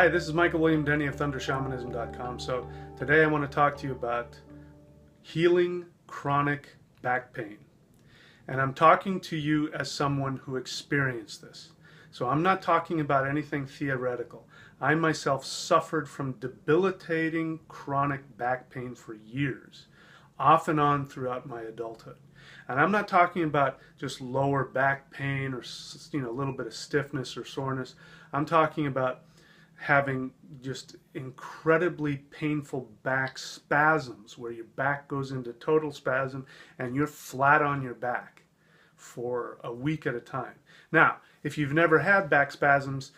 Hi, this is Michael William Denny of ThunderShamanism.com. So today I want to talk to you about healing chronic back pain. And I'm talking to you as someone who experienced this. So I'm not talking about anything theoretical. I myself suffered from debilitating chronic back pain for years, off and on throughout my adulthood. And I'm not talking about just lower back pain or a little bit of stiffness or soreness. I'm talking about having just incredibly painful back spasms where your back goes into total spasm and you're flat on your back for a week at a time. Now, if you've never had back spasms,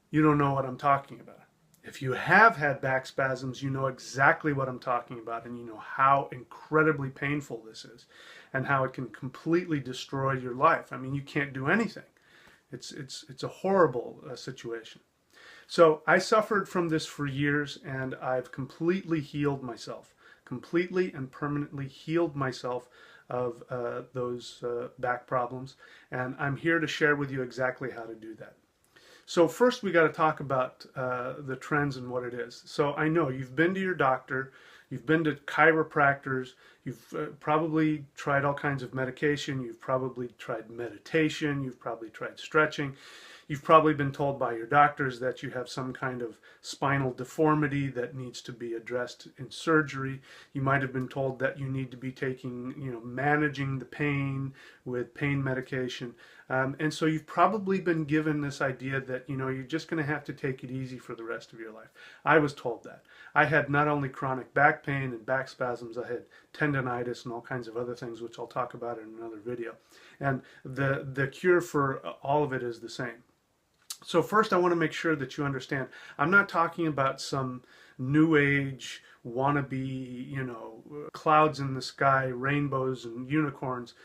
you don't know what I'm talking about. If you have had back spasms, you know exactly what I'm talking about, and you know how incredibly painful this is and how it can completely destroy your life. I mean, you can't do anything. It's a horrible situation. So I suffered from this for years, and I've completely healed myself, completely and permanently healed myself of those back problems, and I'm here to share with you exactly how to do that. So first we got to talk about the trends and what it is. So I know you've been to your doctor, you've been to chiropractors, you've probably tried all kinds of medication, you've probably tried meditation, you've probably tried stretching. You've probably been told by your doctors that you have some kind of spinal deformity that needs to be addressed in surgery. You might have been told that you need to be taking, managing the pain with pain medication. And so you've probably been given this idea that, you're just going to have to take it easy for the rest of your life. I was told that. I had not only chronic back pain and back spasms, I had tendonitis and all kinds of other things, which I'll talk about in another video. And the cure for all of it is the same. So first I want to make sure that you understand, I'm not talking about some new age wannabe, clouds in the sky, rainbows and unicorns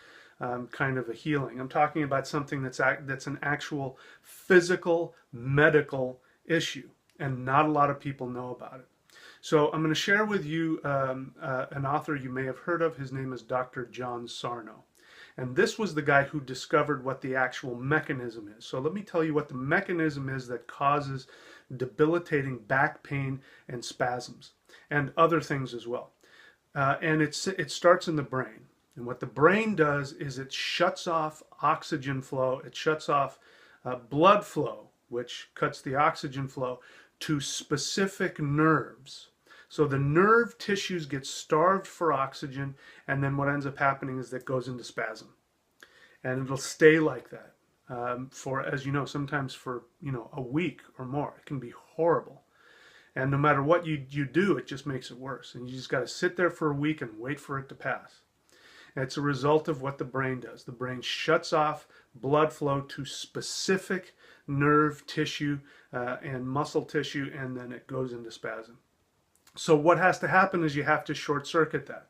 kind of a healing. I'm talking about something that's an actual physical, medical issue, and not a lot of people know about it. So I'm going to share with you an author you may have heard of. His name is Dr. John Sarno. And this was the guy who discovered what the actual mechanism is. So let me tell you what the mechanism is that causes debilitating back pain and spasms and other things as well. And it starts in the brain. And what the brain does is it shuts off oxygen flow. It shuts off blood flow, which cuts the oxygen flow to specific nerves. So the nerve tissues get starved for oxygen, and then what ends up happening is that it goes into spasm. And it'll stay like that for, as you know, sometimes for, a week or more. It can be horrible. And no matter what you do, it just makes it worse. And you just got to sit there for a week and wait for it to pass. And it's a result of what the brain does. The brain shuts off blood flow to specific nerve tissue and muscle tissue, and then it goes into spasm. So what has to happen is you have to short circuit that.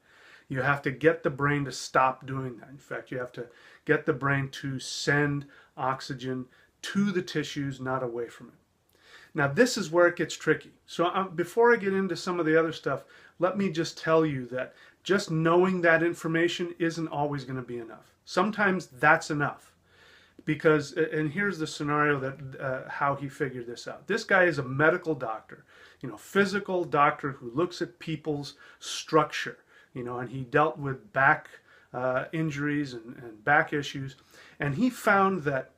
You have to get the brain to stop doing that. In fact, you have to get the brain to send oxygen to the tissues, not away from it. Now this is where it gets tricky. So before I get into some of the other stuff, let me just tell you that just knowing that information isn't always going to be enough. Sometimes that's enough. Because, and here's the scenario that how he figured this out. This guy is a medical doctor, physical doctor who looks at people's structure, and he dealt with back injuries and back issues. And he found that,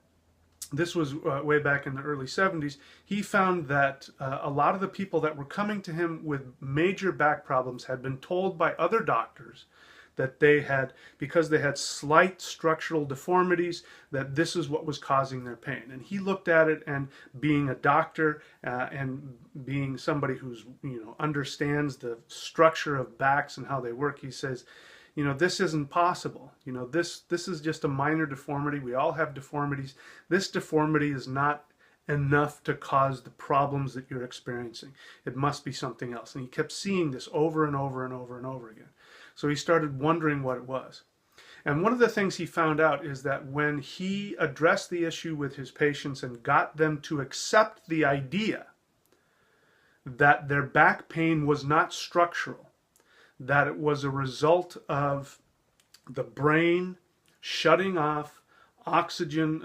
this was way back in the early 70s, he found that a lot of the people that were coming to him with major back problems had been told by other doctors that they had, because they had slight structural deformities, that this is what was causing their pain. And he looked at it, and being a doctor and being somebody who's, understands the structure of backs and how they work, he says, this isn't possible. This is just a minor deformity. We all have deformities. This deformity is not enough to cause the problems that you're experiencing. It must be something else. And he kept seeing this over and over and over and over again. So he started wondering what it was. And one of the things he found out is that when he addressed the issue with his patients and got them to accept the idea that their back pain was not structural, that it was a result of the brain shutting off oxygen,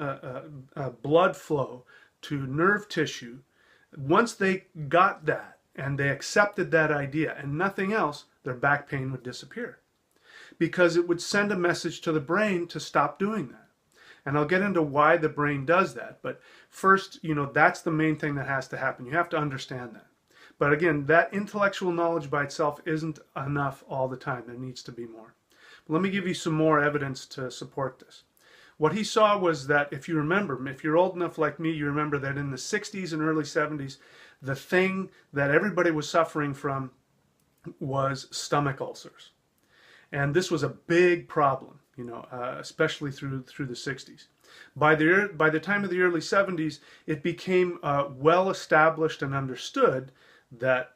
blood flow to nerve tissue, Once they got that and they accepted that idea and nothing else, their back pain would disappear, because it would send a message to the brain to stop doing that. And I'll get into why the brain does that. But first, that's the main thing that has to happen. You have to understand that. But again, that intellectual knowledge by itself isn't enough all the time. There needs to be more. But let me give you some more evidence to support this. What he saw was that, if you remember, if you're old enough like me, you remember that in the 60s and early 70s, the thing that everybody was suffering from was stomach ulcers. And this was a big problem, especially through the 60s. By the time of the early 70s, it became well established and understood that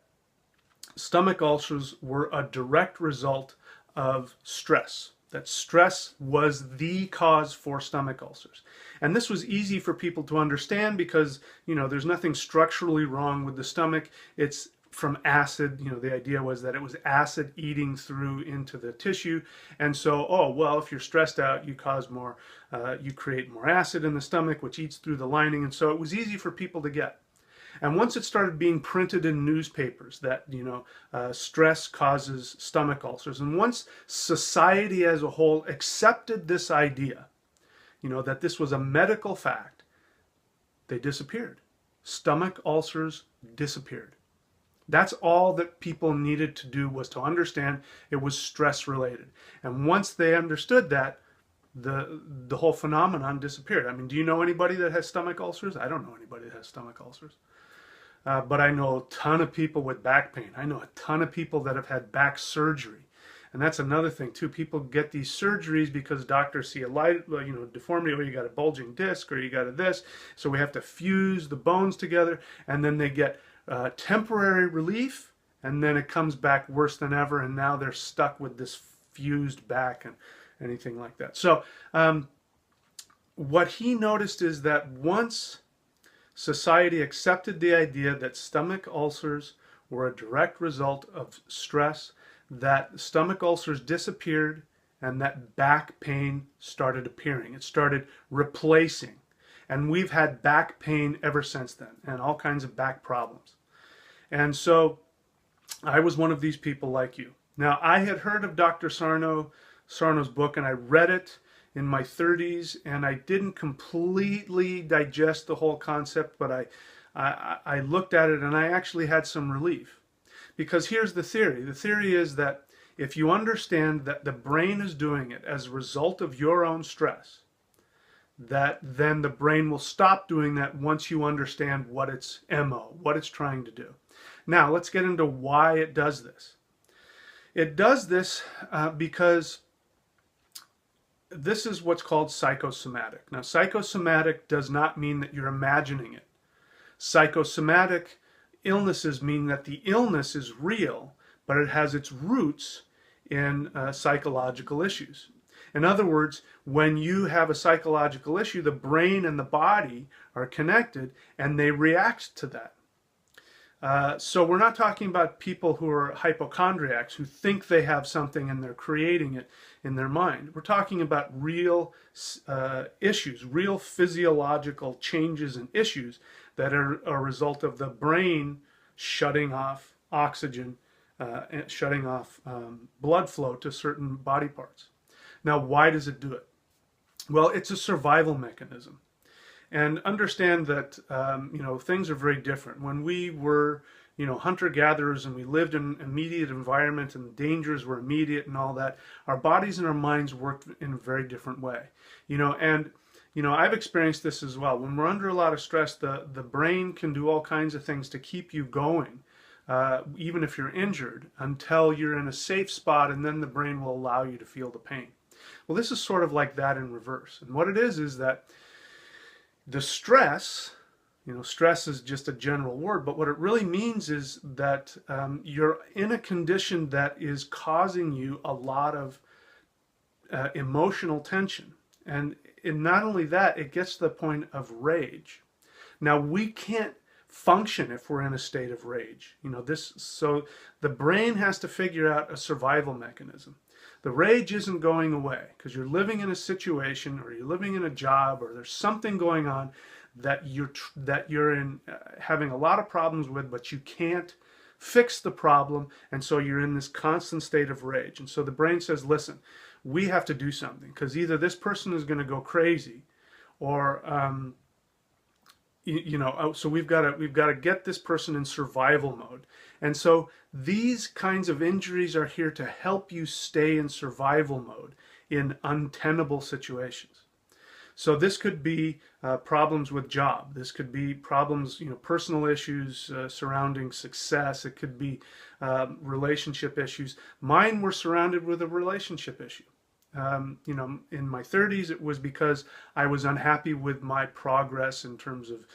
stomach ulcers were a direct result of stress. That stress was the cause for stomach ulcers. And this was easy for people to understand because, there's nothing structurally wrong with the stomach. It's from acid. The idea was that it was acid eating through into the tissue. And so, if you're stressed out, you create more acid in the stomach, which eats through the lining. And so it was easy for people to get. And once it started being printed in newspapers that, stress causes stomach ulcers, and once society as a whole accepted this idea, that this was a medical fact, they disappeared. Stomach ulcers disappeared. That's all that people needed to do, was to understand it was stress related. And once they understood that, the whole phenomenon disappeared. I mean, do you know anybody that has stomach ulcers? I don't know anybody that has stomach ulcers. But I know a ton of people with back pain. I know a ton of people that have had back surgery. And that's another thing too. People get these surgeries because doctors see a deformity, or you got a bulging disc, or you got this. So we have to fuse the bones together, and then they get temporary relief, and then it comes back worse than ever, and now they're stuck with this fused back and anything like that. So what he noticed is that once society accepted the idea that stomach ulcers were a direct result of stress, that stomach ulcers disappeared and that back pain started appearing. It started replacing. And we've had back pain ever since then, and all kinds of back problems. And so I was one of these people like you. Now, I had heard of Dr. Sarno's book, and I read it in my 30s, and I didn't completely digest the whole concept, but I looked at it and I actually had some relief. Because here's the theory. The theory is that if you understand that the brain is doing it as a result of your own stress, that then the brain will stop doing that once you understand what its MO, what it's trying to do. Now, let's get into why it does this. It does this because this is what's called psychosomatic. Now, psychosomatic does not mean that you're imagining it. Psychosomatic illnesses mean that the illness is real, but it has its roots in psychological issues. In other words, when you have a psychological issue, the brain and the body are connected and they react to that. So we're not talking about people who are hypochondriacs who think they have something and they're creating it in their mind. We're talking about real issues, real physiological changes and issues that are a result of the brain shutting off oxygen, and shutting off blood flow to certain body parts. Now, why does it do it? Well, it's a survival mechanism. And understand that, things are very different. When we were, hunter-gatherers and we lived in an immediate environment and the dangers were immediate and all that, our bodies and our minds worked in a very different way. I've experienced this as well. When we're under a lot of stress, the brain can do all kinds of things to keep you going, even if you're injured, until you're in a safe spot, and then the brain will allow you to feel the pain. Well, this is sort of like that in reverse. And what it is that the stress, stress is just a general word, but what it really means is that you're in a condition that is causing you a lot of emotional tension. And not only that, it gets to the point of rage. Now, we can't function if we're in a state of rage. So the brain has to figure out a survival mechanism. The rage isn't going away because you're living in a situation, or you're living in a job, or there's something going on that you're having a lot of problems with, but you can't fix the problem, and so you're in this constant state of rage. And so the brain says, listen, we have to do something, because either this person is going to go crazy, or so we've got to get this person in survival mode. And so these kinds of injuries are here to help you stay in survival mode in untenable situations. So this could be problems with job. This could be problems, personal issues surrounding success. It could be relationship issues. Mine were surrounded with a relationship issue. In my 30s, it was because I was unhappy with my progress in terms of,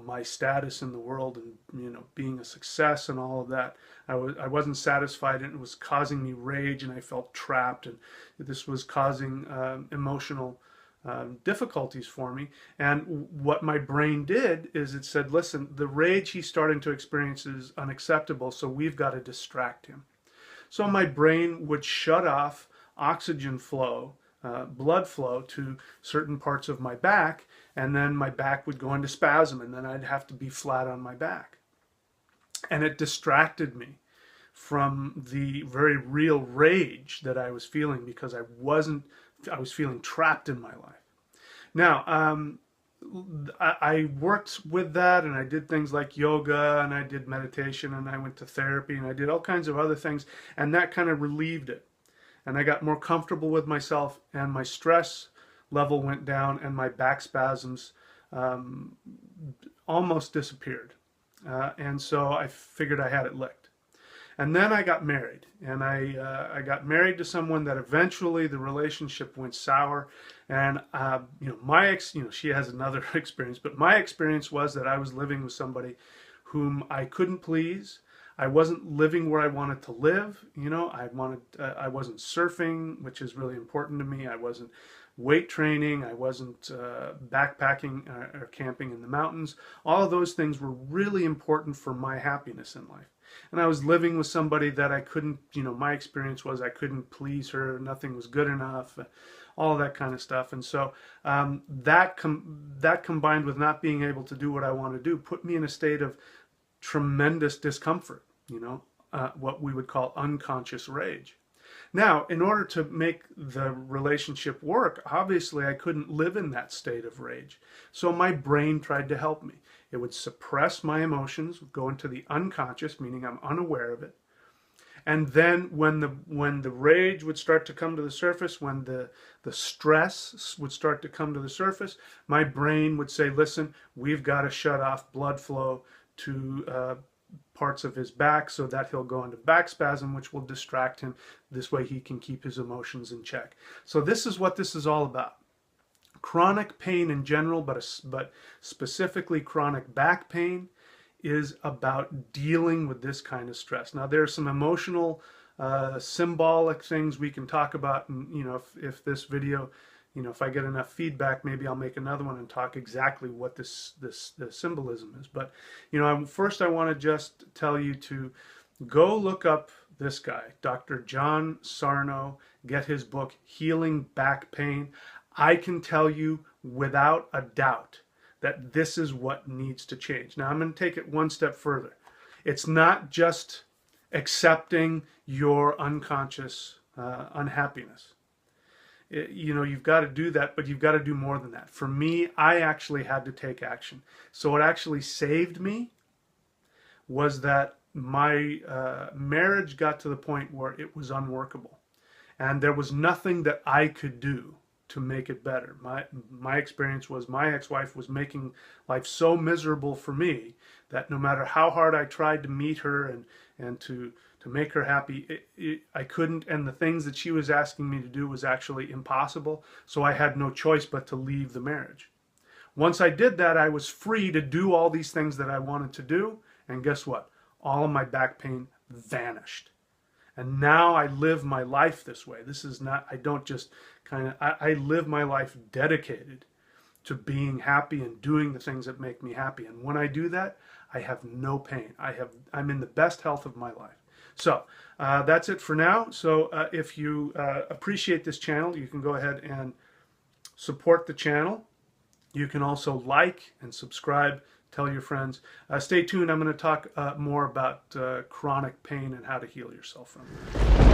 my status in the world and, being a success and all of that. I wasn't satisfied, and it was causing me rage, and I felt trapped, and this was causing emotional difficulties for me. And what my brain did is it said, listen, the rage he's starting to experience is unacceptable, so we've got to distract him. So my brain would shut off oxygen flow, blood flow to certain parts of my back, and then my back would go into spasm, and then I'd have to be flat on my back. And it distracted me from the very real rage that I was feeling, because I was feeling trapped in my life. Now, I worked with that, and I did things like yoga, and I did meditation, and I went to therapy, and I did all kinds of other things, and that kind of relieved it. And I got more comfortable with myself, and my stress level went down, and my back spasms almost disappeared. And so I figured I had it licked. And then I got married, and I got married to someone that eventually the relationship went sour. And she has another experience, but my experience was that I was living with somebody whom I couldn't please. I wasn't living where I wanted to live. I wasn't surfing, which is really important to me. I wasn't weight training. I wasn't backpacking or camping in the mountains. All of those things were really important for my happiness in life. And I was living with somebody that I couldn't, my experience was I couldn't please her. Nothing was good enough, all that kind of stuff. And so that combined with not being able to do what I want to do put me in a state of tremendous discomfort, what we would call unconscious rage. Now, in order to make the relationship work, obviously I couldn't live in that state of rage. So my brain tried to help me. It would suppress my emotions, go into the unconscious, meaning I'm unaware of it. And then when the rage would start to come to the surface, when the stress would start to come to the surface, my brain would say, listen, we've got to shut off blood flow to parts of his back so that he'll go into back spasm, which will distract him. This way he can keep his emotions in check. So this is what this is all about. Chronic pain in general, but specifically chronic back pain, is about dealing with this kind of stress. Now, there are some emotional, symbolic things we can talk about, and if this video, if I get enough feedback, maybe I'll make another one and talk exactly what this symbolism is. But first I want to just tell you to go look up this guy, Dr. John Sarno. Get his book, Healing Back Pain. I can tell you without a doubt that this is what needs to change. Now I'm going to take it one step further. It's not just accepting your unconscious unhappiness. You've got to do that, but you've got to do more than that. For me, I actually had to take action. So what actually saved me was that my marriage got to the point where it was unworkable. And there was nothing that I could do to make it better. My experience was my ex-wife was making life so miserable for me that no matter how hard I tried to meet her and to make her happy, I couldn't, and the things that she was asking me to do was actually impossible, so I had no choice but to leave the marriage. Once I did that, I was free to do all these things that I wanted to do, and guess what? All of my back pain vanished. And now I live my life this way. This is not, I don't just I live my life dedicated to being happy and doing the things that make me happy. And when I do that, I have no pain. I'm in the best health of my life. So that's it for now. So if you appreciate this channel, you can go ahead and support the channel. You can also like and subscribe, tell your friends. Stay tuned. I'm going to talk more about chronic pain and how to heal yourself from it.